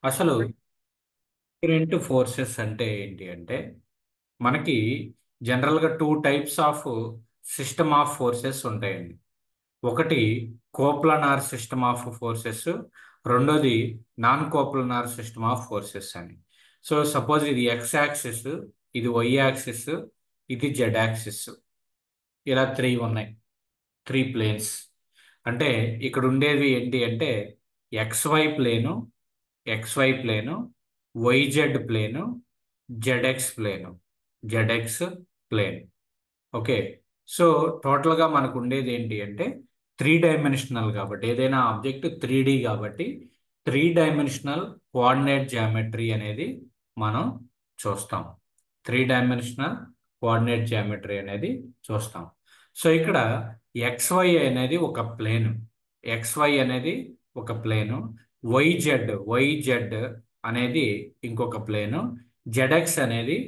అసలు current forces అంటే ఏంటి అంటే మనకి జనరల్గా two types of system of forces ఉంటాయండి. ఒకటి కోప్లనార్ సిస్టమ్ ఆఫ్ ఫోర్సెస్, రెండోది non coplanar system of forces అని. సో సపోజ్ ఇది ఎక్స్ యాక్సిస్, ఇది వై యాక్సిస్, ఇది జెడ్ యాక్సిస్, ఇలా త్రీ ఉన్నాయి, త్రీ ప్లేన్స్. అంటే ఇక్కడ ఉండేది ఏంటి అంటే XY plane, XY plane, YZ plane, ZX plane, ZX plane. Okay. So టోటల్గా మనకు ఉండేది ఏంటి అంటే త్రీ డైమెన్షనల్ కాబట్టి, ఏదైనా ఆబ్జెక్ట్ 3D కాబట్టి త్రీ డైమెన్షనల్ కోఆర్డినేట్ జామెట్రీ అనేది మనం చూస్తాం. త్రీ డైమెన్షనల్ కోఆర్డినేట్ జామెట్రీ అనేది చూస్తాం. సో ఇక్కడ ఎక్స్వై అనేది ఒక ప్లేను, ఎక్స్వై అనేది ఒక ప్లేను, వైజెడ్ అనేది ఇంకొక ప్లేను, జెడ్ఎక్స్ అనేది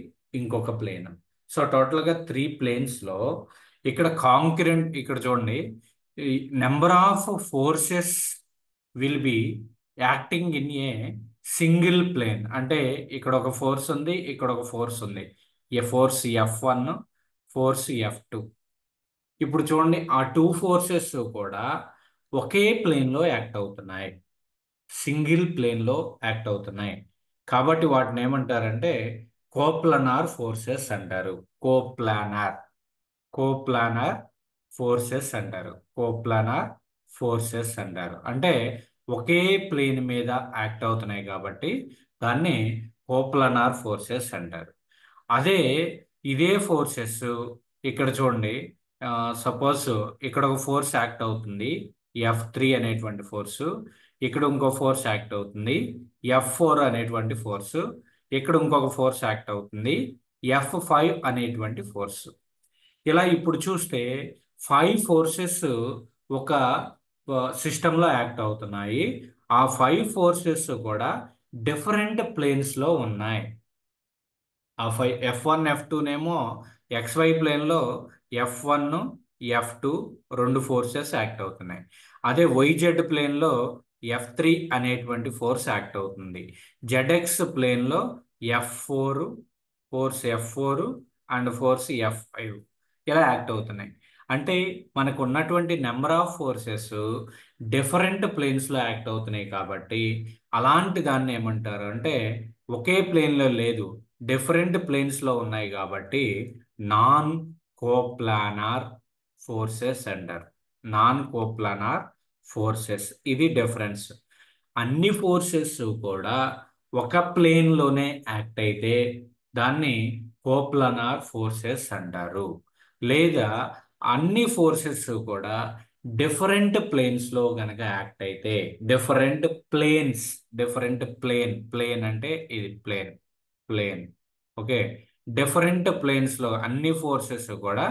ఇంకొక ప్లేను. సో టోటల్గా త్రీ ప్లేన్స్లో ఇక్కడ కాంక్రెంట్, ఇక్కడ చూడండి, number of forces will be acting in a single plane. అంటే ఇక్కడ ఒక ఫోర్స్ ఉంది, ఇక్కడ ఒక ఫోర్స్ ఉంది, ఏ ఫోర్స్ F1, ఫోర్స్ F2. ఇప్పుడు చూడండి, ఆ టూ ఫోర్సెస్ కూడా ఒకే ప్లేన్లో యాక్ట్ అవుతున్నాయి, సింగిల్ ప్లేన్లో యాక్ట్ అవుతున్నాయి. కాబట్టి వాటిని ఏమంటారంటే కోప్లనార్ ఫోర్సెస్ అంటారు. కోప్లానార్, కోప్లానార్ ఫోర్సెస్ అంటారు. కోప్లానార్ ఫోర్సెస్ అంటారు. అంటే ఒకే ప్లేన్ మీద యాక్ట్ అవుతున్నాయి కాబట్టి దాన్ని కోప్లనార్ ఫోర్సెస్ అంటారు. అదే ఇదే ఫోర్సెస్ ఇక్కడ చూడండి, సపోజ్ ఇక్కడ ఒక ఫోర్స్ యాక్ట్ అవుతుంది, F3 అనేటువంటి ఫోర్సు, ఇక్కడ ఇంకో ఫోర్స్ యాక్ట్ అవుతుంది F4 అనేటువంటి ఫోర్సు, ఇక్కడ ఇంకొక ఫోర్స్ యాక్ట్ అవుతుంది F5 అనేటువంటి ఫోర్సు. ఇలా ఇప్పుడు చూస్తే ఫైవ్ ఫోర్సెస్ ఒక సిస్టంలో యాక్ట్ అవుతున్నాయి. ఆ ఫైవ్ ఫోర్సెస్ కూడా డిఫరెంట్ ప్లేన్స్లో ఉన్నాయి. ఆ F1 F2నేమో XY ప్లేన్లో F1 F2 రెండు ఫోర్సెస్ యాక్ట్ అవుతున్నాయి. అదే YZ ప్లేన్లో F3 అనేటువంటి ఫోర్స్ యాక్ట్ అవుతుంది. ZX ప్లేన్లో F4, force F4 and force F5 ఇలా యాక్ట్ అవుతున్నాయి. అంటే మనకు ఉన్నటువంటి నెంబర్ ఆఫ్ ఫోర్సెస్ డిఫరెంట్ ప్లేన్స్లో యాక్ట్ అవుతున్నాయి కాబట్టి అలాంటి దాన్ని ఏమంటారు అంటే ఒకే ప్లేన్లో లేదు, డిఫరెంట్ ప్లేన్స్లో ఉన్నాయి కాబట్టి నాన్ కోప్లానార్ ఫోర్సెస్ అంటారు. నాన్ కోప్లానార్ ఫోర్సెస్, ఇది డిఫరెన్స్. అన్ని ఫోర్సెస్ కూడా ఒక ప్లేన్లోనే యాక్ట్ అయితే దాన్ని కోప్లానార్ ఫోర్సెస్ అంటారు. లేదా అన్ని ఫోర్సెస్ కూడా డిఫరెంట్ ప్లేన్స్లో గనక యాక్ట్ అయితే, different planes, different plane, plane అంటే ఇది ప్లేన్, ప్లేన్. ఓకే. డిఫరెంట్ ప్లేన్స్లో అన్ని ఫోర్సెస్ కూడా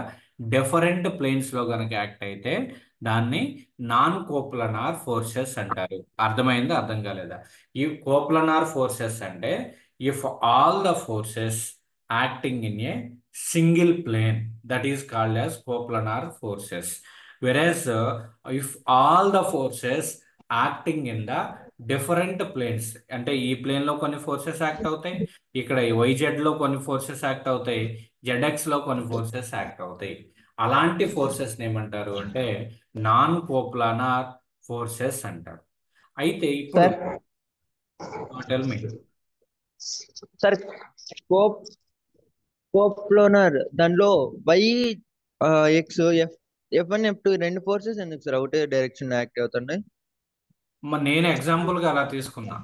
డిఫరెంట్ ప్లేన్స్లో గనక యాక్ట్ అయితే దాన్ని నాన్ కోప్లనార్ ఫోర్సెస్ అంటారు. అర్థమైందా, అర్థం కాలేదా? ఈ కోప్లనార్ ఫోర్సెస్ అంటే if all the forces acting in a single plane, that is called as coplanar forces. Whereas if all the forces acting in the different planes, అంటే ఈ ప్లేన్ లో కొన్ని ఫోర్సెస్ యాక్ట్ అవుతాయి, ఇక్కడ వైజెడ్ లో కొన్ని forces act అవుతాయి, ZX లో కొన్ని ఫోర్సెస్ యాక్ట్ అవుతాయి. అలాంటి ఫోర్సెస్ ఏమంటారు అంటే నాన్ కోప్లానార్ ఫోర్సెస్ అంటారు. అయితే ఇప్పుడు సార్ టెల్ మీ. సార్ కోప్ కోప్లోనర్ దానిలో వై ఎక్స్ F1 F2 రెండు ఫోర్సెస్ ఎందుకు సార్ ఒకటే డైరెక్షన్ యాక్ట్ అవుతున్నాయి? నేను example గా అలా తీసుకున్నా,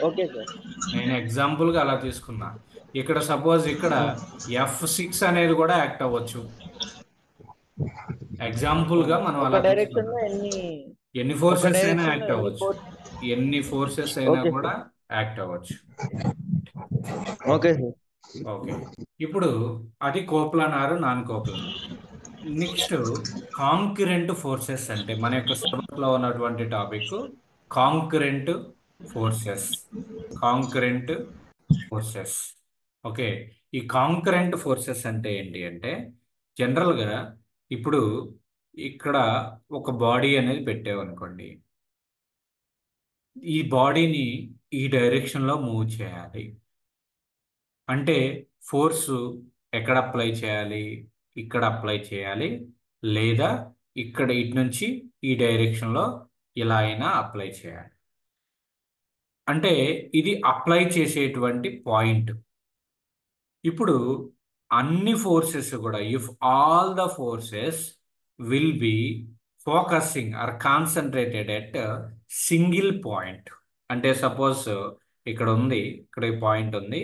ఓకే సార్. నేను example గా అలా తీసుకున్నా. ఇక్కడ సపోజ్ ఇక్కడ F6 అనేది కూడా యాక్ట్ అవ్వచ్చు. Example గా మనం ఒక అలా డైరెక్షన్ తీసుకున్నాం. లో ఎన్ని ఎన్ని ఒక ఫోర్సెస్ అయినా డైరెక్షన్ లో యాక్ట్ ఎన్ని అవ్వచ్చు, ఫోర్స్? ఎన్ని ఫోర్సెస్ అయినా ఓకే కూడా సార్. యాక్ట్ అవ్వచ్చు. Okay sir. ఓకే. ఇప్పుడు అది coplanar, non coplanar. Next concurrent forces అంటే మన యొక్క సిలబస్ లో ఉన్నటువంటి topic concurrent forces, concurrent forces. Okay. ఈ కాంకరెంట్ ఫోర్సెస్ అంటే ఏంటి అంటే జనరల్గా ఇప్పుడు ఇక్కడ ఒక బాడీ అనేది పెట్టామనుకోండి, ఈ బాడీని ఈ డైరెక్షన్లో మూవ్ చేయాలి. అంటే ఫోర్సు ఎక్కడ అప్లై చేయాలి? ఇక్కడ అప్లై చేయాలి, లేదా ఇక్కడ ఇటు నుంచి ఈ డైరెక్షన్లో ఇలా అయినా అప్లై చేయాలి. అంటే ఇది అప్లై చేసేటువంటి పాయింట్. ఇప్పుడు అన్ని ఫోర్సెస్ కూడా, if all the forces will be focusing or concentrated at single point. అంటే సపోజ్ ఇక్కడ ఉంది, ఇక్కడ ఈ పాయింట్ ఉంది,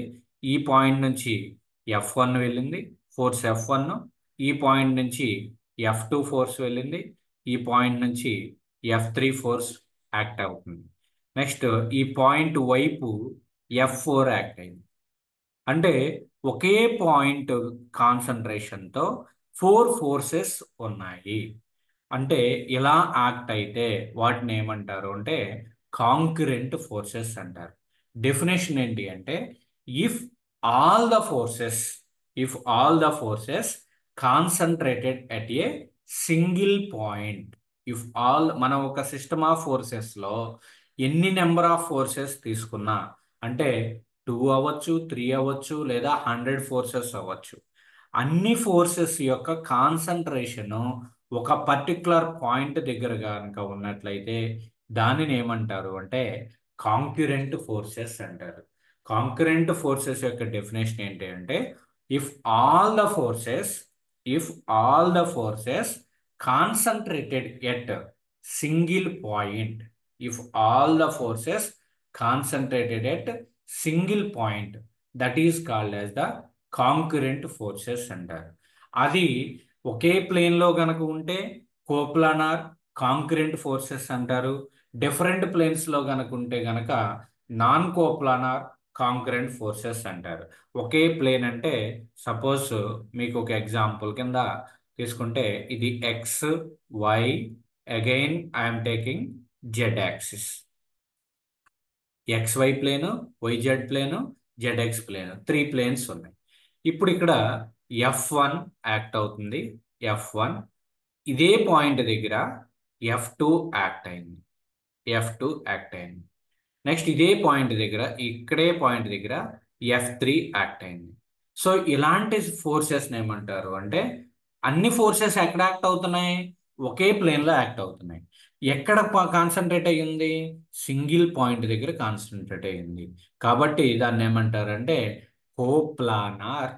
ఈ పాయింట్ నుంచి F1 వెళ్ళింది, ఫోర్స్ F1. ఈ పాయింట్ నుంచి F2 ఫోర్స్ వెళ్ళింది, ఈ పాయింట్ నుంచి F3 ఫోర్స్ యాక్ట్ అవుతుంది. నెక్స్ట్ ఈ పాయింట్ వైపు F4 యాక్ట్ అయింది. అంటే ఒకే పాయింట్ కాన్సన్ట్రేషన్తో 4 ఫోర్సెస్ ఉన్నాయి. అంటే ఇలా యాక్ట్ అయితే వాటిని ఏమంటారు అంటే కాంకరెంట్ ఫోర్సెస్ అంటారు. డెఫినేషన్ ఏంటి అంటే if all the forces if all the forces concentrated at a single point. If all, మనం ఒక సిస్టమ్ ఆఫ్ ఫోర్సెస్లో ఎన్ని నెంబర్ ఆఫ్ ఫోర్సెస్ తీసుకున్నా, అంటే 2 అవ్వచ్చు, 3 అవ్వచ్చు, లేదా 100 ఫోర్సెస్ అవ్వచ్చు, అన్ని ఫోర్సెస్ యొక్క కాన్సన్ట్రేషను ఒక పర్టికులర్ పాయింట్ దగ్గర కనుక ఉన్నట్లయితే దానిని ఏమంటారు అంటే కాంక్యురెంట్ ఫోర్సెస్ అంటారు. కాంక్యురెంట్ ఫోర్సెస్ యొక్క డెఫినేషన్ ఏంటి అంటే if all the forces if all the forces concentrated at single point. If all the forces concentrated at single point, that is called as the concurrent forces అంటారు. అది ఒకే ప్లేన్లో గనక ఉంటే కోప్లానార్ కాంక్యురెంట్ ఫోర్సెస్ అంటారు. Different ప్లేన్స్లో గనక ఉంటే గనక నాన్ కోప్లానార్ కాంక్యురెంట్ ఫోర్సెస్ అంటారు. ఒకే ప్లేన్ అంటే సపోజ్ మీకు ఒక ఎగ్జాంపుల్ కింద తీసుకుంటే ఇది X, Y, again I'm taking Z axis. XY plane, YZ plane, ZX plane, 3 planes ఉన్నాయి. ఇప్పుడు ఇక్కడ F1 యాక్ట్ అవుతుంది. F1 ఇదే పాయింట్ దగ్గర F2 యాక్ట్ అయింది. F2 యాక్ట్ అయింది. నెక్స్ట్ ఇదే పాయింట్ దగ్గర, ఇక్కడే పాయింట్ దగ్గర F3 యాక్ట్ అయింది. సో ఇలాంటి ఫోర్సెస్ని ఏమంటారు అంటే అన్ని ఫోర్సెస్ ఎక్కడ యాక్ట్ అవుతున్నాయి? ఒకే ప్లేన్లో యాక్ట్ అవుతున్నాయి. ఎక్కడ కాన్సన్ట్రేట్ అయ్యింది? సింగిల్ పాయింట్ దగ్గర కాన్సన్ట్రేట్ అయ్యింది. కాబట్టి దాన్ని ఏమంటారంటే coplanar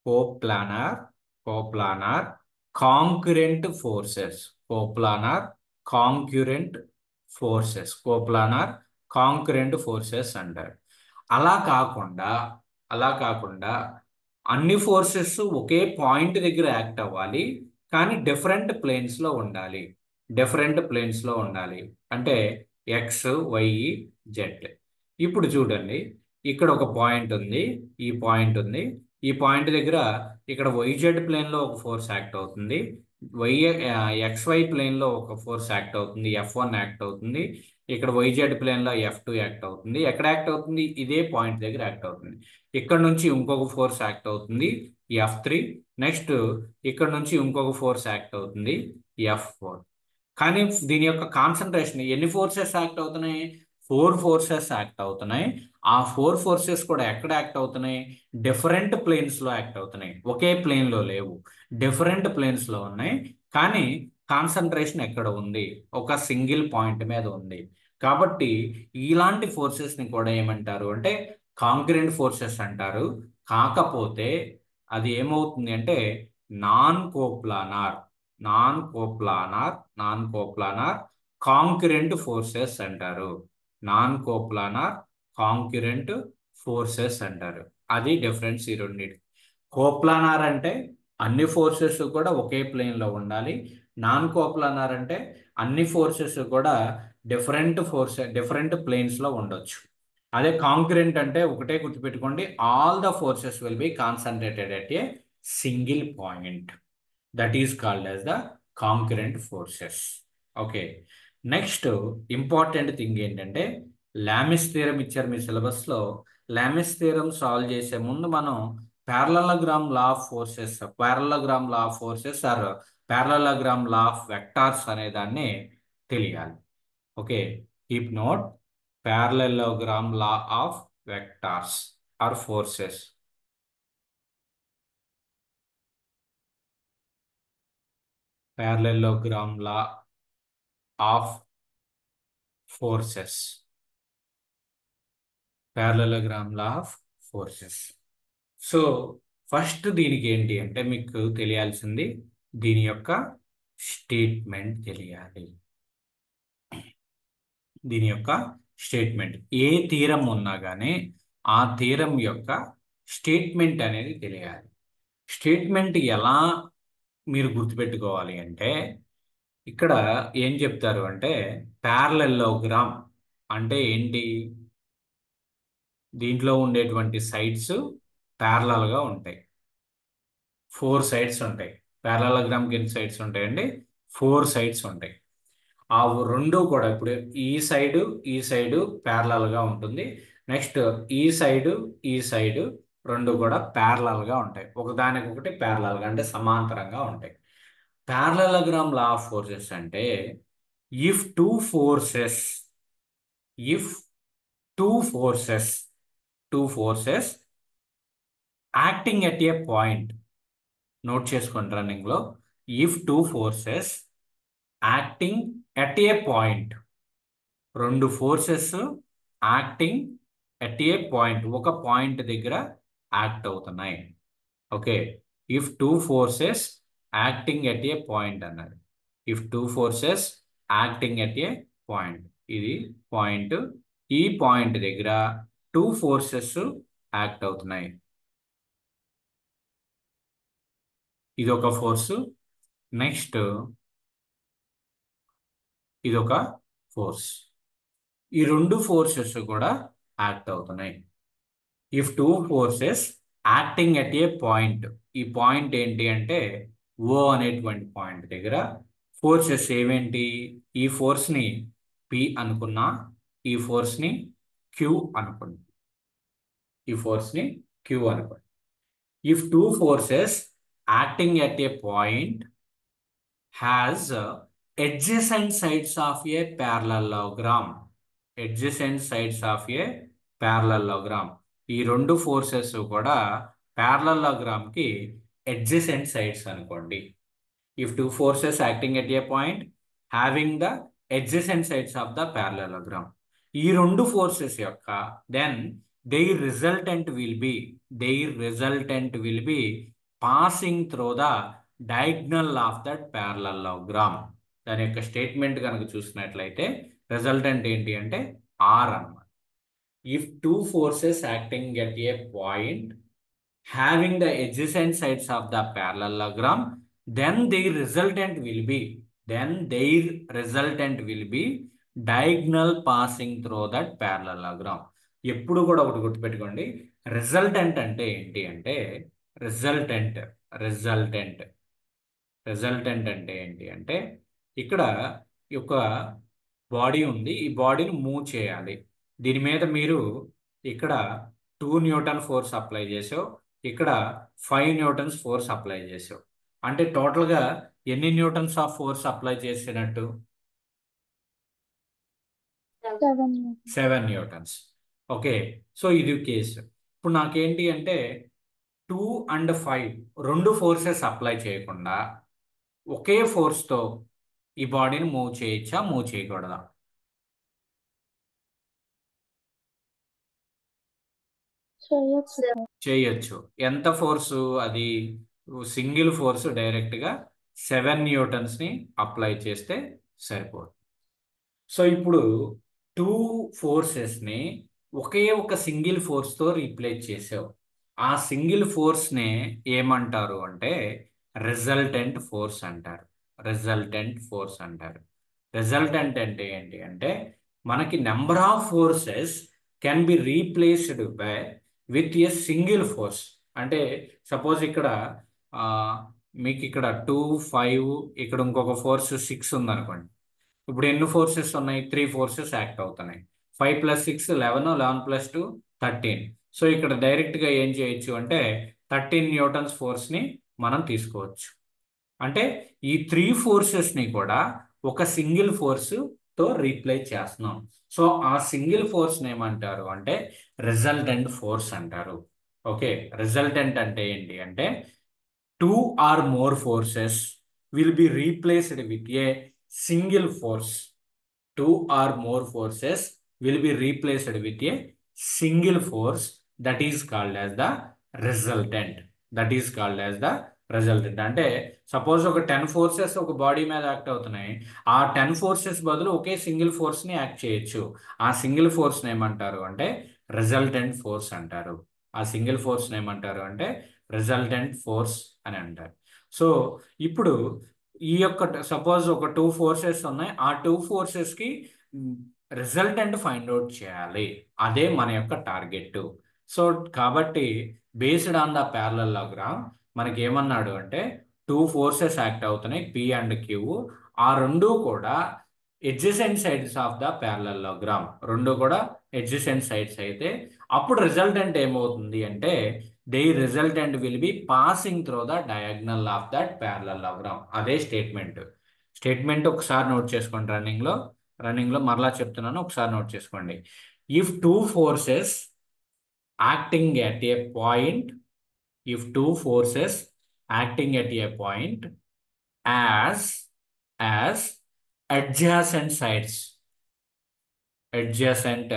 coplanar coplanar concurrent forces. Coplanar concurrent forces coplanar concurrent forces అంటారు. అలా కాకుండా అలా కాకుండా అన్ని ఫోర్సెస్ ఒకే పాయింట్ దగ్గర యాక్ట్ అవ్వాలి, కానీ డిఫరెంట్ ప్లేన్స్లో ఉండాలి. డిఫరెంట్ ప్లేన్స్లో ఉండాలి అంటే ఎక్స్, వై, జెడ్. ఇప్పుడు చూడండి, ఇక్కడ ఒక పాయింట్ ఉంది, ఈ పాయింట్ ఉంది. ఈ పాయింట్ దగ్గర ఇక్కడ వైజెడ్ ప్లేన్లో ఒక ఫోర్స్ యాక్ట్ అవుతుంది, వై XY ప్లేన్లో ఒక ఫోర్స్ యాక్ట్ అవుతుంది, F1 యాక్ట్ అవుతుంది. ఇక్కడ వైజెడ్ ప్లేన్లో F2 యాక్ట్ అవుతుంది. ఎక్కడ యాక్ట్ అవుతుంది? ఇదే పాయింట్ దగ్గర యాక్ట్ అవుతుంది. ఇక్కడ నుంచి ఇంకొక ఫోర్స్ యాక్ట్ అవుతుంది, F3. నెక్స్ట్ ఇక్కడ నుంచి ఇంకొక ఫోర్స్ యాక్ట్ అవుతుంది, F4. కానీ దీని యొక్క కాన్సన్ట్రేషన్, ఎన్ని ఫోర్సెస్ యాక్ట్ అవుతున్నాయి? 4 ఫోర్సెస్ యాక్ట్ అవుతున్నాయి. ఆ 4 ఫోర్సెస్ కూడా ఎక్కడ యాక్ట్ అవుతున్నాయి? డిఫరెంట్ ప్లేన్స్లో యాక్ట్ అవుతున్నాయి. ఒకే ప్లేన్లో లేవు, డిఫరెంట్ ప్లేన్స్లో ఉన్నాయి. కానీ కాన్సన్ట్రేషన్ ఎక్కడ ఉంది? ఒక సింగిల్ పాయింట్ మీద ఉంది. కాబట్టి ఇలాంటి ఫోర్సెస్ని కూడా ఏమంటారు అంటే కాంక్యురెంట్ ఫోర్సెస్ అంటారు. కాకపోతే అది ఏమవుతుంది అంటే non coplanar non coplanar concurrent forces అంటారు. నాన్ కోప్లానార్ కాంక్యురెంట్ ఫోర్సెస్ అంటారు. అది డిఫరెన్స్ ఈ రెండింటి. కోప్లానార్ అంటే అన్ని ఫోర్సెస్ కూడా ఒకే ప్లేన్లో ఉండాలి. నాన్ కోప్లానార్ అంటే అన్ని ఫోర్సెస్ కూడా డిఫరెంట్ ప్లేన్స్లో ఉండొచ్చు. అదే కాంక్యురెంట్ అంటే ఒకటే గుర్తుపెట్టుకోండి, all the forces will be concentrated at a single point. That is called as the concurrent forces. Okay, next important thing ఏంటంటే లామిస్ థియరం ఇచ్చారు మీ సిలబస్లో. లామిస్ థియరం సాల్వ్ చేసే ముందు మనం parallelogram law of forces or parallelogram law of vectors అనే దాన్ని తెలియాలి. Okay, keep note. parallelogram law of vectors or forces. Parallelogram law of forces. Parallelogram law of forces. So first దీనికి ఏంటి అంటే మీకు తెలియాల్సింది దీని యొక్క స్టేట్మెంట్ తెలియాలి. దీని యొక్క స్టేట్మెంట్ ఏ థీరం ఉన్నా కానీ ఆ థీరం యొక్క స్టేట్మెంట్ అనేది తెలియాలి. స్టేట్మెంట్ ఎలా మీరు గుర్తుపెట్టుకోవాలి అంటే ఇక్కడ ఏం చెప్తారు అంటే ప్యారలెలోగ్రామ్ అంటే ఏంటి, దీంట్లో ఉండేటువంటి సైడ్స్ ప్యారలల్గా ఉంటాయి. 4 సైడ్స్ ఉంటాయి. ప్యారలలోగ్రామ్కి ఎన్ని సైడ్స్ ఉంటాయండి? 4 సైడ్స్ ఉంటాయి. ఆ రెండు కూడా ఇప్పుడు ఈ సైడు ప్యారలల్గా ఉంటుంది. నెక్స్ట్ ఈ సైడు రెండు కూడా ప్యారలల్గా ఉంటాయి. ఒకదానికొకటి ప్యారలల్గా అంటే సమాంతరంగా ఉంటాయి. ప్యారలలోగ్రామ్ లా ఆఫ్ ఫోర్సెస్ అంటే if two forces if two forces acting at a point, note చేసుకోండి రన్నింగ్ లో, if two forces acting at a point, రెండు forces acting at a point, ఒక పాయింట్ దగ్గర యాక్ట్ అవుతున్నాయి. Okay, if two forces acting at a point అన్నారు. If two forces acting at a point, ఇది point, ఈ point దగ్గర two forces act అవుతున్నాయి. ఇది ఒక ఫోర్సు, నెక్స్ట్ ఇది ఒక ఫోర్స్. ఈ రెండు ఫోర్సెస్ కూడా యాక్ట్ అవుతున్నాయి. If two forces acting at a point, ఈ పాయింట్ ఏంటి అంటే ఓ అనేటువంటి పాయింట్ దగ్గర ఫోర్సెస్ ఏమేంటి, ఈ ఫోర్స్ని పి అనుకున్నా, ఈ ఫోర్స్ని క్యూ అనుకున్నా, ఈ ఫోర్స్ని క్యూ అనుకోండి. If two forces acting at a point has adjacent sides of a parallelogram, adjacent sides of a parallelogram. ఈ రెండు ఫోర్సెస్ కూడా parallelogram కి adjacent sides అనుకోండి. If two forces acting at a point having the adjacent sides of the parallelogram, ఈ రెండు forces యొక్క then their resultant will be passing through the diagonal of that parallelogram. దాని యొక్క statement కనుక చూసినట్లయితే resultant ఏంటి అంటే ఆర్ అన్నమాట. If two forces acting at a point having the adjacent sides of the parallelogram, then their resultant will be diagonal passing through that parallelogram. ఎప్పుడు కూడా ఒకటి గుర్తుపెట్టుకోండి, రిజల్టెంట్ అంటే ఏంటి అంటే రిజల్టెంట్ అంటే ఏంటి అంటే ఇక్కడ ఒక బాడీ ఉంది, ఈ బాడీని మూవ్ చేయాలి. దీని మీద మీరు ఇక్కడ 2 న్యూటన్ ఫోర్స్ అప్లై చేసావు, ఇక్కడ 5 న్యూటన్స్ ఫోర్స్ అప్లై చేసావు. అంటే టోటల్గా ఎన్ని న్యూటన్స్ ఆఫ్ ఫోర్స్ అప్లై చేసినట్టు? 7 న్యూటన్స్. ఓకే, సో ఇది కేసు. ఇప్పుడు నాకేంటి అంటే 2 and 5 రెండు ఫోర్సెస్ అప్లై చేయకుండా ఒకే ఫోర్స్తో ఈ బాడీని మూవ్ చేయొచ్చా, మూవ్ చేయకూడదా? చేయొచ్చు. ఎంత ఫోర్సు అది? సింగిల్ ఫోర్స్ డైరెక్ట్గా 7 న్యూటన్స్ని అప్లై చేస్తే సరిపోదు. సో ఇప్పుడు టూ ఫోర్సెస్ని ఒకే ఒక సింగిల్ ఫోర్స్తో రీప్లేస్ చేసావు. ఆ సింగిల్ ఫోర్స్నే ఏమంటారు అంటే రిజల్టెంట్ ఫోర్స్ అంటారు. రిజల్టెంట్ అంటే ఏంటి అంటే మనకి number of forces can be replaced by with a single force. అంటే సపోజ్ ఇక్కడ మీకు ఇక్కడ 2, 5, ఇక్కడ ఇంకొక ఫోర్స్ 6 ఉందనుకోండి. ఇప్పుడు ఎన్ని ఫోర్సెస్ ఉన్నాయి? 3 ఫోర్సెస్ యాక్ట్ అవుతున్నాయి. 5 + 6 11, 11 + 2 13. సో ఇక్కడ డైరెక్ట్గా ఏం చేయొచ్చు అంటే 13 న్యూటన్స్ ఫోర్స్ని మనం తీసుకోవచ్చు. అంటే ఈ 3 ఫోర్సెస్ని కూడా ఒక సింగిల్ ఫోర్స్ తో రీప్లేస్ చేస్తున్నాం. సో ఆ సింగిల్ ఫోర్స్ ఏమంటారు అంటే రిజల్టెంట్ ఫోర్స్ అంటారు. ఓకే, రిజల్టెంట్ అంటే ఏంటి అంటే two or more forces will be replaced with a single force. Two or more forces will be replaced with a single force, that is called as the resultant. That is called as the resultant. అంటే suppose ఒక 10 forces ఒక body మీద act అవుతున్నాయి. ఆ 10 forces బదులు ఒకే single force ని act చేయొచ్చు. ఆ సింగిల్ ఫోర్స్ ఏమంటారు అంటే రిజల్టెంట్ ఫోర్స్ అంటారు. ఆ సింగిల్ ఫోర్స్ ఏమంటారు అంటే రిజల్టెంట్ ఫోర్స్ అని అంటారు. సో ఇప్పుడు ఈ యొక్క సపోజ్ ఒక 2 ఫోర్సెస్ ఉన్నాయి. ఆ 2 ఫోర్సెస్ కి రిజల్టెంట్ ఫైండ్ అవుట్ చేయాలి. అదే మన యొక్క టార్గెట్. సో కాబట్టి బేస్డ్ ఆన్ ద ప్యారలలోగ్రామ్ మనకి ఏమన్నాడు అంటే 2 ఫోర్సెస్ యాక్ట్ అవుతున్నాయి పి అండ్ క్యూ. ఆ రెండు కూడా adjacent sides of the parallelogram, రెండు కూడా ఎడ్జసెంట్ సైడ్స్ అయితే అప్పుడు రిజల్టెంట్ ఏమవుతుంది అంటే they resultant will be passing through the diagonal of that parallelogram. అదే స్టేట్మెంట్. స్టేట్మెంట్ ఒకసారి నోట్ చేసుకోండి. రన్నింగ్ లో మరలా చెప్తున్నాను, ఒకసారి నోట్ చేసుకోండి. If two forces acting at a point, if two forces acting at a point as as adjacent sides, adjacent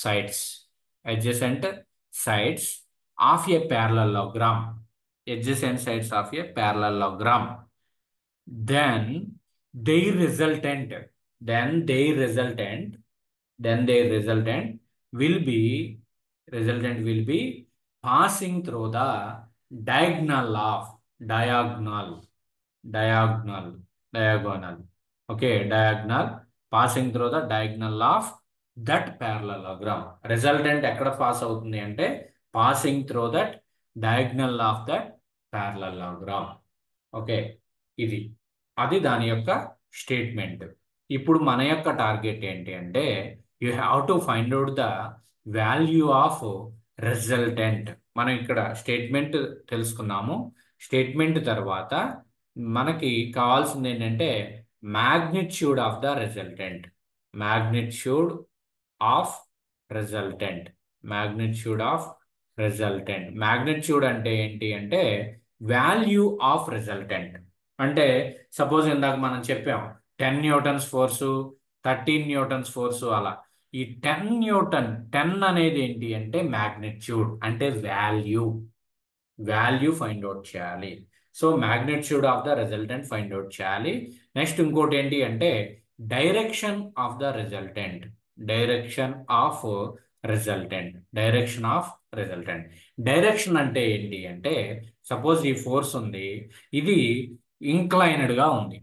sides adjacent sides of a parallelogram, adjacent sides of a parallelogram, then their resultant then their resultant then their resultant will be passing through the diagonal of diagonal diagonal diagonal okay, diagonal, passing through the diagonal of that parallelogram. Resultant ఎక్కడ pass అవుతుంది అంటే passing through that diagonal of that parallelogram. Okay, ఇది అది దాని యొక్క statement. ఇప్పుడు మన యొక్క టార్గెట్ ఏంటి అంటే you have to find out the value of resultant. మనం ఇక్కడ స్టేట్మెంట్ తెలుసుకున్నాము. స్టేట్మెంట్ తర్వాత మనకి కావాల్సింది ఏంటంటే magnitude of the resultant. Magnitude of resultant magnitude of resultant magnitude అంటే ఏంటి అంటే వాల్యూ ఆఫ్ రిజల్టెంట్. అంటే సపోజ్ ఇందాక మనం చెప్పాం 10 న్యూటన్స్ ఫోర్సు, 13 న్యూటన్స్ ఫోర్సు, అలా ఈ 10 అనేది ఏంటి అంటే మ్యాగ్నిట్యూడ్ అంటే వాల్యూ ఫైండ్ అవుట్ చేయాలి. So magnitude of the resultant find out చేయాలి. నెక్స్ట్ ఇంకోటి ఏంటి అంటే direction of the resultant. Direction of direction అంటే ఏంటి అంటే సపోజ్ ఈ ఫోర్స్ ఉంది, ఇది ఇంక్లైనడ్ గా ఉంది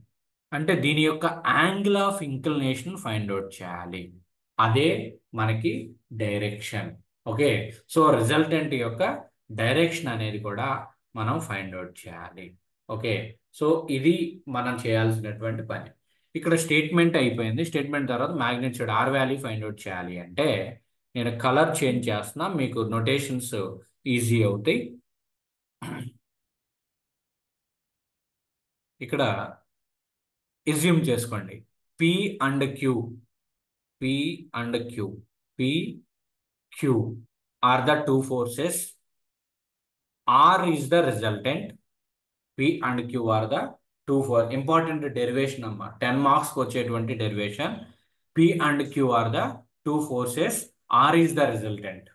అంటే దీని యొక్క angle of inclination find out చేయాలి. అదే మనకి డైరెక్షన్. ఓకే, సో రిజల్టెంట్ యొక్క డైరెక్షన్ అనేది కూడా మనం ఫైండ్ అవుట్ చేయాలి. ఓకే, సో ఇది మనం చేయాల్సినటువంటి పని. ఇక్కడ స్టేట్మెంట్ అయిపోయింది. స్టేట్మెంట్ తర్వాత magnitude or value find out చేయాలి అంటే నేను కలర్ చేంజ్ చేస్తున్నా, మీకు నొటేషన్స్ ఈజీ అవుతాయి. ఇక్కడ ఎజ్యూమ్ చేసుకోండి P and Q P and Q P Q are the two forces. R is the resultant. P and Q are the two force. Important derivation అమ్మా, 10 మార్క్స్కి వచ్చేటువంటి derivation. P and Q are the two forces, R is the resultant.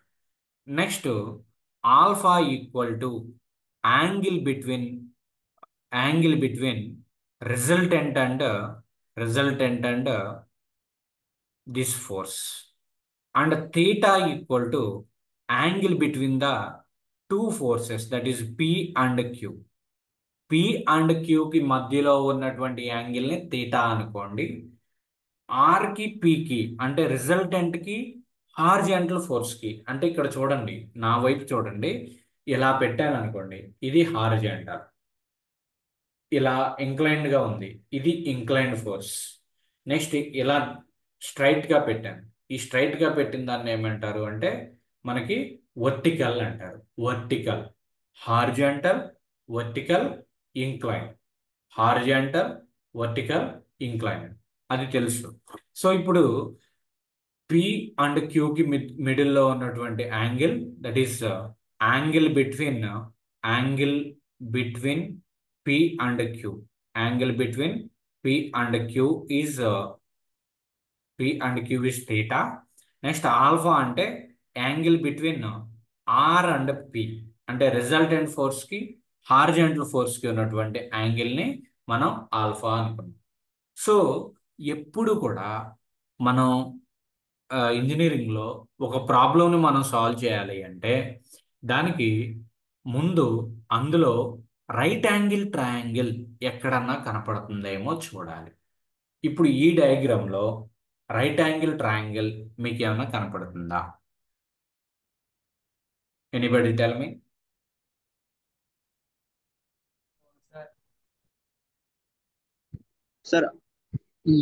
Next alpha equal to angle between resultant and this force, and theta equal to angle between the two forces, that is P and Q. P and Q కి మధ్యలో ఉన్నటువంటి angle ని theta అనుకోండి. Are కి P కి అంటే resultant కి horizontal force కి, అంటే ఇక్కడ చూడండి, నా వైపు చూడండి, ఇలా పెట్టాను అనుకోండి, ఇది హార్జెంటల్, ఇలా ఇంక్లైన్డ్ గా ఉంది, ఇది ఇంక్లైన్డ్ ఫోర్స్. నెక్స్ట్ ఇలా స్ట్రైట్ గా పెట్టాను, ఈ స్ట్రైట్ గా పెట్టిన దాన్ని ఏమంటారు అంటే మనకి వర్టికల్ అంటారు. Vertical, horizontal, vertical, incline, horizontal, vertical, incline. అది తెలుసు. సో ఇప్పుడు పి అండ్ క్యూకి మిడిల్లో ఉన్నటువంటి angle, that is angle between angle between P and Q. Angle between P and Q is P and Q is theta. Next alpha అంటే angle between R and P, అంటే resultant ఫోర్స్కి horizontal ఫోర్స్కి ఉన్నటువంటి యాంగిల్ని మనం ఆల్ఫా అనుకున్నాం. So ఎప్పుడు కూడా మనం ఇంజనీరింగ్లో ఒక ప్రాబ్లంని మనం సాల్వ్ చేయాలి అంటే దానికి ముందు అందులో రైట్ యాంగిల్ ట్రయాంగిల్ ఎక్కడన్నా కనపడుతుందేమో చూడాలి. ఇప్పుడు ఈ డయాగ్రామ్లో రైట్ యాంగిల్ ట్రయాంగిల్ మీకు ఏమైనా కనపడుతుందా? Anybody tell me. సార్ ఈ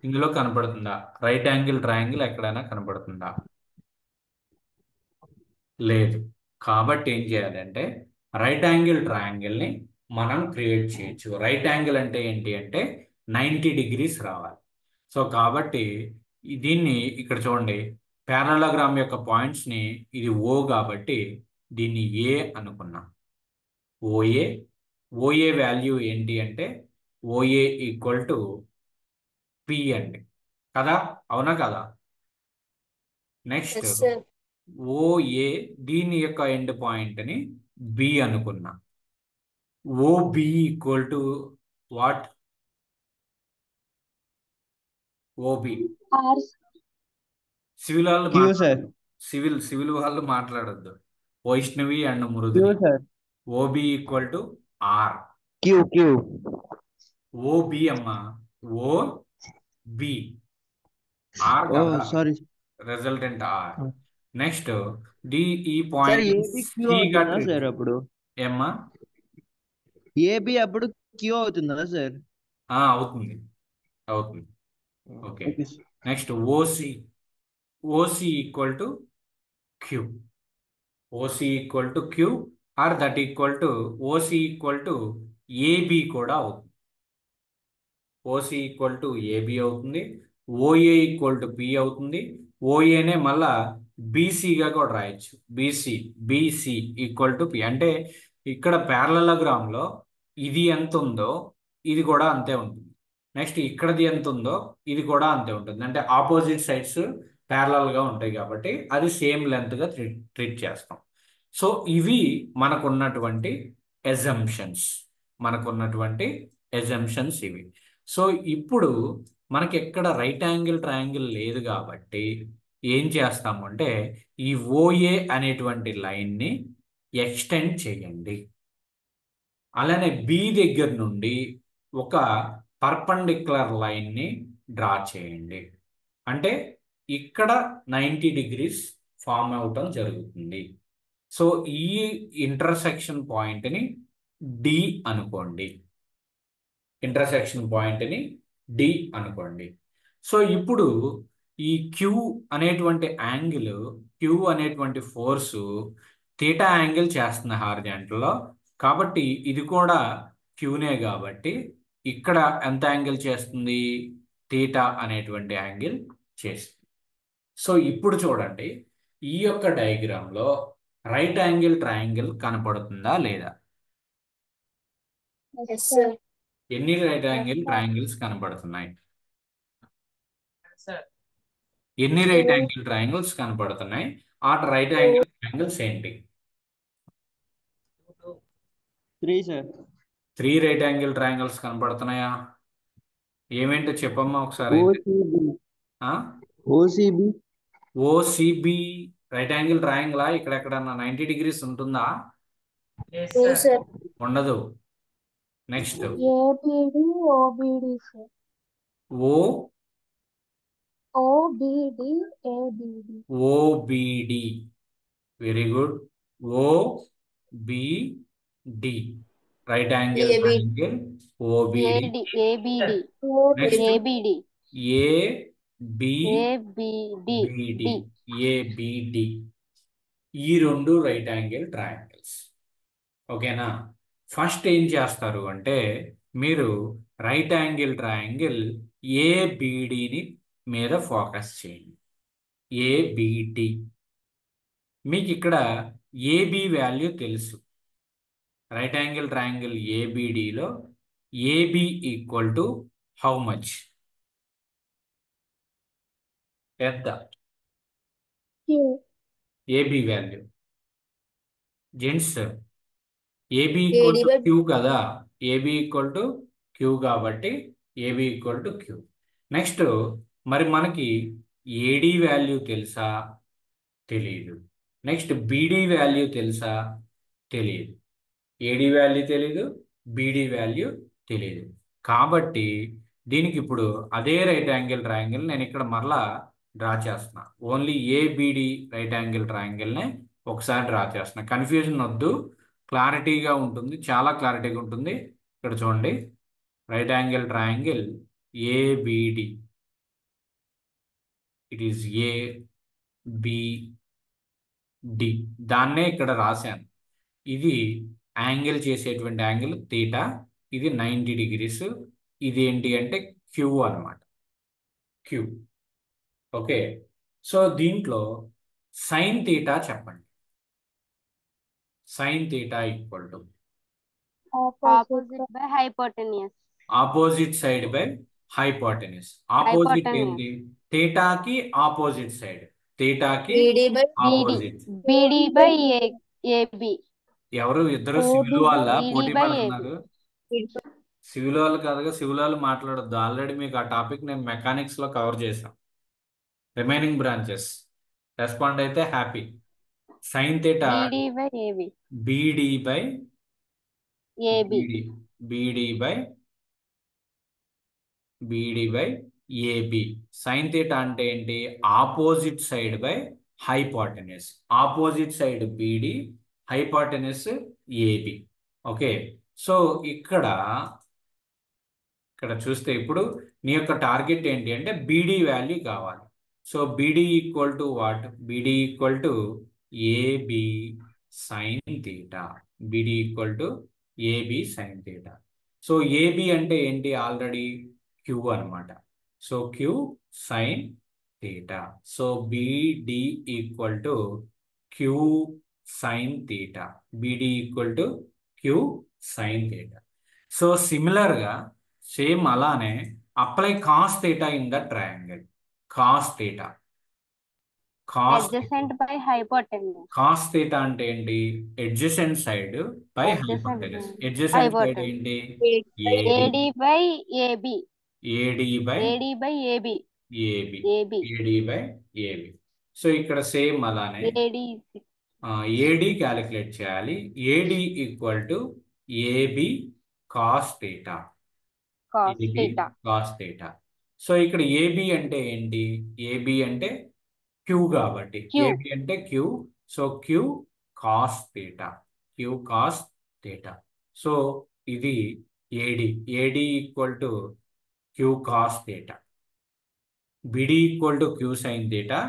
ఇందులో కనపడుతుందా? రైట్ యాంగిల్ ట్రయాంగిల్ ఎక్కడైనా కనపడుతుందా? లేదు. కాబట్టి ఏం చేయాలంటే రైట్ యాంగిల్ ట్రయాంగిల్ని మనం క్రియేట్ చేయొచ్చు. రైట్ యాంగిల్ అంటే ఏంటి అంటే 90 డిగ్రీస్ రావాలి. సో కాబట్టి దీన్ని ఇక్కడ చూడండి, పారలలోగ్రామ్ యొక్క పాయింట్స్ని ఇది ఓ కాబట్టి దీన్ని ఏ అనుకున్నాం. ఓఏ. ఓఏ వాల్యూ ఏంటి అంటే ఓఏ ఈక్వల్ టు పి అండి, కదా? అవునా కదా? Next yes sir. ఓఏ దీని యొక్క ఎండ్ పాయింట్ని బి అనుకున్నా. OB equal to what? OB. R. Civil వాళ్ళు క్యూ సార్. మాట్లాడద్దు. సివిల్ వాళ్ళు మాట్లాడద్దు. వైష్ణవి అండ్ క్యూ మృదుని. Sir. OB equal to R. Q Q. OB అమ్మా, ఓ బి, ఆర్ ఓ కదా sorry resultant R. Next D E sir. Point AB Q C గా అవుతుందా treat. Sir అప్పుడు? ఏమ్మా? ఏబి అప్పుడు క్యూ అవుతుందా సార్? అవుతుంది, అవుతుంది. Okay. Okay sir. Next OC. OC equal to Q. OC equal to Q or that equal to OC equal to AB కూడా అవుతుంది. ఓసి ఈక్వల్ టు ఏబి అవుతుంది. ఓఏ ఈక్వల్ టు బి అవుతుంది. ఓఏనే మళ్ళా బీసీగా కూడా రాయొచ్చు. BC equal to P. అంటే ఇక్కడ ప్యారలలోగ్రామ్లో ఇది ఎంత ఉందో ఇది కూడా అంతే ఉంటుంది. నెక్స్ట్ ఇక్కడది ఎంత ఉందో ఇది కూడా అంతే ఉంటుంది. అంటే ఆపోజిట్ సైడ్స్ ప్యారలల్గా ఉంటాయి కాబట్టి అది సేమ్ లెంత్గా ట్రీట్ చేస్తాం. సో ఇవి మనకున్నటువంటి ఎజంప్షన్స్. మనకున్నటువంటి ఎజంప్షన్స్ ఇవి. సో ఇప్పుడు మనకి ఎక్కడ రైట్ యాంగిల్ ట్రయాంగిల్ లేదు కాబట్టి ఏం చేస్తాము అంటే ఈ ఓఏ అనేటువంటి లైన్ని ఎక్స్టెండ్ చేయండి. అలానే బి దగ్గర నుండి ఒక పర్పెండిక్యులర్ లైన్ని డ్రా చేయండి. అంటే ఇక్కడ 90 డిగ్రీస్ ఫామ్ అవటం జరుగుతుంది. సో ఈ ఇంటర్సెక్షన్ పాయింట్ని డి అనుకోండి. ఇంటర్సెక్షన్ పాయింట్ని డి అనుకోండి. సో ఇప్పుడు ఈ క్యూ అనేటువంటి యాంగిల్, క్యూ అనేటువంటి ఫోర్సు థీటా యాంగిల్ చేస్తుంది హారిజాంటల్లో. కాబట్టి ఇది కూడా క్యూనే కాబట్టి ఇక్కడ ఎంత యాంగిల్ చేస్తుంది? థీటా అనేటువంటి యాంగిల్ చేస్తుంది. సో ఇప్పుడు చూడండి, ఈ యొక్క డయాగ్రామ్లో రైట్ యాంగిల్ ట్రయాంగిల్ కనపడుతుందా లేదా? Yes sir. ఎన్ని రైట్ యాంగిల్ ట్రయాంగిల్స్ కనపడుతున్నాయి? ఎన్ని రైట్ యాంగిల్ ట్రయాంగిల్స్ కనపడుతున్నాయి? ఆ రైట్ యాంగిల్ ట్రయాంగిల్స్ ఏంటి? 3 సార్. 3 రైట్ యాంగిల్ ట్రయాంగిల్స్ కనపడుతున్నాయా? ఏమేంటో చెప్పమ్మా ఒకసారి అయితే. ఓసిబి. ఓసిబి రైట్ యాంగిల్ ట్రయాంగిలా? ఇక్కడెక్కడన్నా 90 డిగ్రీస్ ఉంటుందా? లేదు సార్. ఉండదు. Next ABD OBD sir. O OBD ABD. OBD. Very good. OBD right angle AB. Triangle OBD. ABD. Next ABD. ABBD. ABD. ABD. ఈ రెండు రైట్ యాంగిల్ ట్రయాంగిల్స్. ఓకేనా? First ఏం చేస్తారు అంటే మీరు రైట్ యాంగిల్ ట్రయాంగిల్ ఏబిడిని మీద ఫోకస్ చేయండి. ఏబిడి మీకు ఇక్కడ ఏబి వాల్యూ తెలుసు. రైట్ యాంగిల్ ట్రయాంగిల్ ఏబిడిలో AB equal to how much? ఎంత Q. AB value? Gents AB equal to Q కదా, ఏబి ఈక్వల్ టు క్యూ కాబట్టి AB equal to Q. Next మరి మనకి ఏడి వాల్యూ తెలుసా? తెలియదు. నెక్స్ట్ బీడి వాల్యూ తెలుసా? తెలియదు. ఏడి వాల్యూ తెలీదు, బీడి వాల్యూ తెలియదు. కాబట్టి దీనికి ఇప్పుడు అదే రైట్ యాంగిల్ ట్రయాంగిల్ నేను ఇక్కడ మరలా డ్రా చేస్తున్నా. ఓన్లీ ఏబిడి రైట్ యాంగిల్ ట్రయాంగిల్నే ఒకసారి డ్రా చేస్తున్నా. కన్ఫ్యూజన్ వద్దు, క్లారిటీగా ఉంటుంది, చాలా క్లారిటీగా ఉంటుంది. ఇక్కడ చూడండి, right angle triangle ABD, it is ABD, దాన్నే ఇక్కడ రాశాను. ఇది యాంగిల్ చేసేటువంటి యాంగిల్ తీటా, ఇది 90 degrees. ఇది ఏంటి అంటే క్యూ అనమాట, క్యూ. ఓకే, సో దీంట్లో సైన్ తీటా చెప్పండి. Sine theta equal to Opposite by hypotenuse. Opposite side by hypotenuse. Opposite ఏంటి? తీటాకి ఆపోజిట్ సైడ్, తీటాకి BD by opposite. BD by AB. ఎవరు ఇద్దరు సివిల్ వాళ్ళ BD పోటీ by పడుతున్నారు? సివిల్ వాళ్ళు కాదుగా, సివిల్ వాళ్ళు మాట్లాడొద్దు. ఆల్రెడీ మీకు ఆ టాపిక్ నేను మెకానిక్స్ లో కవర్ చేశాను. రిమైనింగ్ బ్రాంచెస్ రెస్పాండ్ అయితే happy. Sine theta BD by AB. BD by AB. BD by AB. Sine theta అంటే ఏంటి? Opposite side by hypotenuse. Opposite side BD, hypotenuse AB. Okay, so ఇక్కడ చూస్తే ఇప్పుడు నీ యొక్క టార్గెట్ ఏంటి అంటే బీడి వాల్యూ కావాలి. So BD equal to what? BD equal to AB sine theta. BD equal to AB sine theta. So AB అంటే ఏంటి? ఆల్రెడీ క్యూ అనమాట. So Q sine theta. So BD equal to Q sine theta. BD equal to Q sine theta. So సిమిలర్గా same అలానే apply cos theta in the triangle. Cos theta, Adjacent by hypotenuse. Cos theta అంటే ఏంటి? Adjacent side by hypotenuse. Adjacent side ఏంటి? AD by AB. AD by AD by AB. AB. AB. AD by AB. So ఇక్కడ same అలానే AD. AD calculate చేయాలి. AD equal to AB cos theta. Cos AB theta. Cos theta. So ఇక్కడ AB అంటే ఏంటి? AB అంటే Q కాబట్టి, Q. AB అంటే Q. So Q cos theta, Q cos theta. So ఇది AD. AD equal to Q cos theta. BD equal to Q sine theta.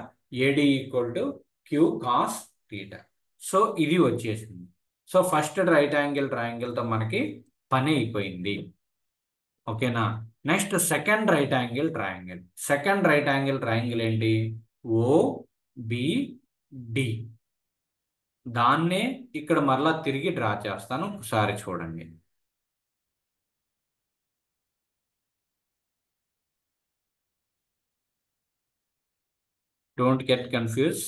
AD equal to Q cos theta. So ఇది వచ్చేసింది. So first right angle ట్రయాంగిల్తో మనకి పని అయిపోయింది. ఓకేనా? Next second right angle triangle. Second right angle triangle ఏంటి? OBD. దాన్నే ఇక్కడ మరలా తిరిగి డ్రా చేస్తాను, ఒకసారి చూడండి. Don't get confuse.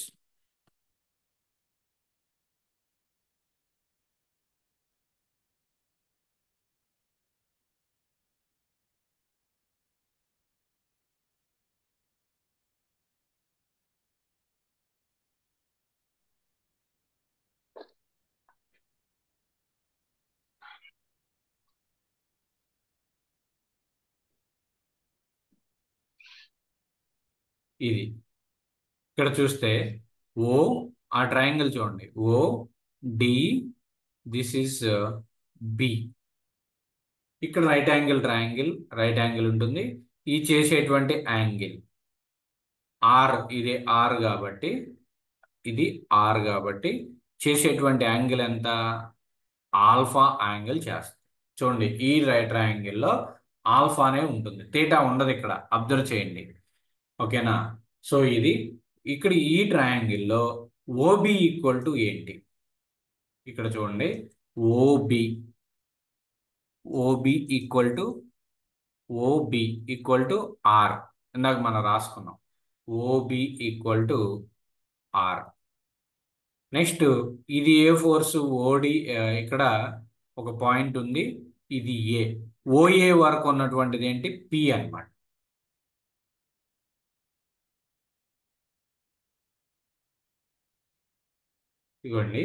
ఇది ఇక్కడ చూస్తే ఓ, ఆ ట్రయాంగిల్ చూడండి, O D, this is B. ఇక్కడ right angle triangle, right angle ఉంటుంది. ఈ చేసేటువంటి యాంగిల్ ఆర్, ఇది ఆర్ కాబట్టి, ఇది ఆర్ కాబట్టి చేసేటువంటి యాంగిల్ ఎంత? ఆల్ఫా యాంగిల్ చేస్తుంది. చూడండి, ఈ రైట్ ట్రయాంగిల్లో ఆల్ఫానే ఉంటుంది, తీటా ఉండదు ఇక్కడ, అబ్జర్వ్ చేయండి. ఓకేనా? సో ఇది ఇక్కడ ఈ ట్రయాంగిల్లో ఓబి ఈక్వల్ టు ఏంటి? ఇక్కడ చూడండి, OB OB equal to OB equal to R. ఇందాక మనం రాసుకున్నాం, OB equal to R. Next ఇది ఏ ఫోర్స్? ఓడి, ఇక్కడ ఒక పాయింట్ ఉంది, ఇది ఏ. ఓఏ వరకు ఉన్నటువంటిది ఏంటి? పి అన్నమాట. ఇదిగోండి,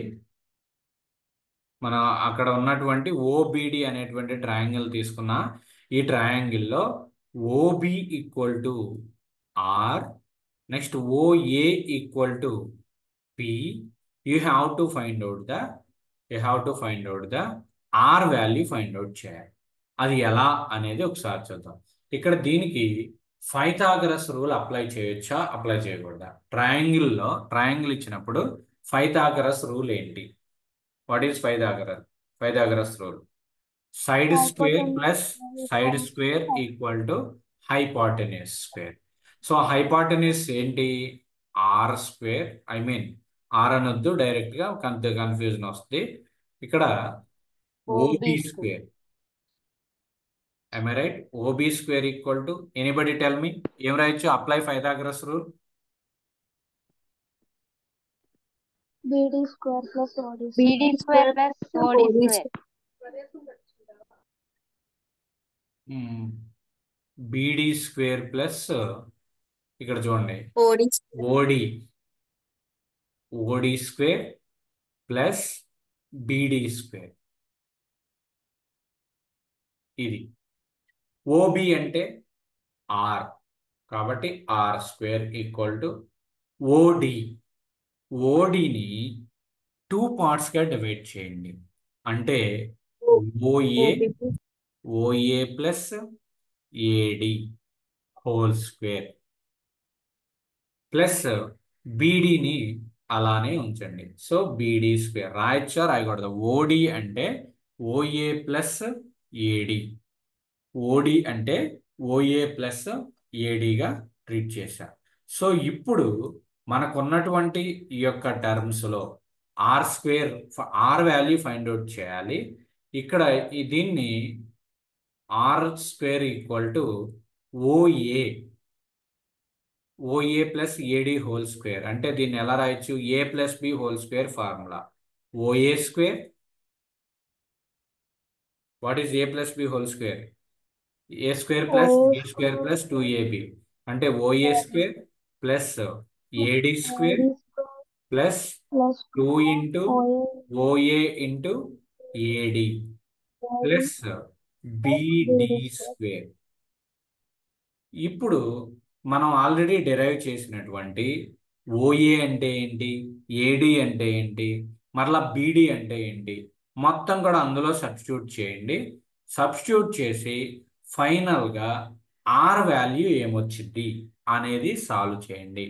మనం అక్కడ ఉన్నటువంటి ఓబిడి అనేటువంటి ట్రయాంగిల్ తీసుకున్న, ఈ ట్రయాంగిల్లో OB equal to R, next OA equal to P. You have to find out the R value find out చేయాలి. అది ఎలా అనేది ఒకసారి చూద్దాం. ఇక్కడ దీనికి పైథాగరస్ రూల్ అప్లై చేయొచ్చా, అప్లై చేయకూడదా? ట్రయాంగిల్ ఇచ్చినప్పుడు పైథాగరస్ రూల్ ఏంటి? What is Pythagoras rule? Side square plus side square equal to hypotenuse square. So hypotenuse ఏంటి? R square, I mean R అనొద్దు, డైరెక్ట్ గా కన్ఫ్యూజన్ వస్తుంది. ఇక్కడ OB square, am I right? OB square equal to, anybody tell me, ఏం రాయొచ్చు? Apply Pythagoras rule. BD square plus OD BD square plus OD square. BD square plus, ఇక్కడ చూడండి, OD OD OD square plus BD square. ఇది OB అంటే R, కాబట్టి R square equal to OD. ఓడిని 2 parts గా divide చేయండి, అంటే OA plus AD whole square plus బీడీని అలానే ఉంచండి. సో బీడీ స్క్వేర్ రాయొచ్చా, రాయకూడదు? ఓడి అంటే ఓఏ ప్లస్ ఏడి, ఓడి అంటే ఓఏ ప్లస్ ఏడిగా ట్రీట్ చేశారు. సో ఇప్పుడు మనకున్నటువంటి ఈ యొక్క టర్మ్స్లో R square, R value find out చేయాలి. ఇక్కడ దీన్ని R square equal to OA plus AD whole square. అంటే దీన్ని ఎలా రాయొచ్చు? A plus B whole square formula. OA square, what is A plus B whole square? A square plus B square plus 2ab, అంటే OA square plus AD square plus 2 into OA into AD plus BD square. ఇప్పుడు మనం already derive చేసినటువంటి OA అంటే ఏంటి, AD అంటే ఏంటి, మరలా బీడి అంటే ఏంటి, మొత్తం కూడా అందులో సబ్స్టిట్యూట్ చేయండి. సబ్స్టిట్యూట్ చేసి ఫైనల్గా ఆర్ వాల్యూ ఏమొచ్చింది అనేది సాల్వ్ చేయండి.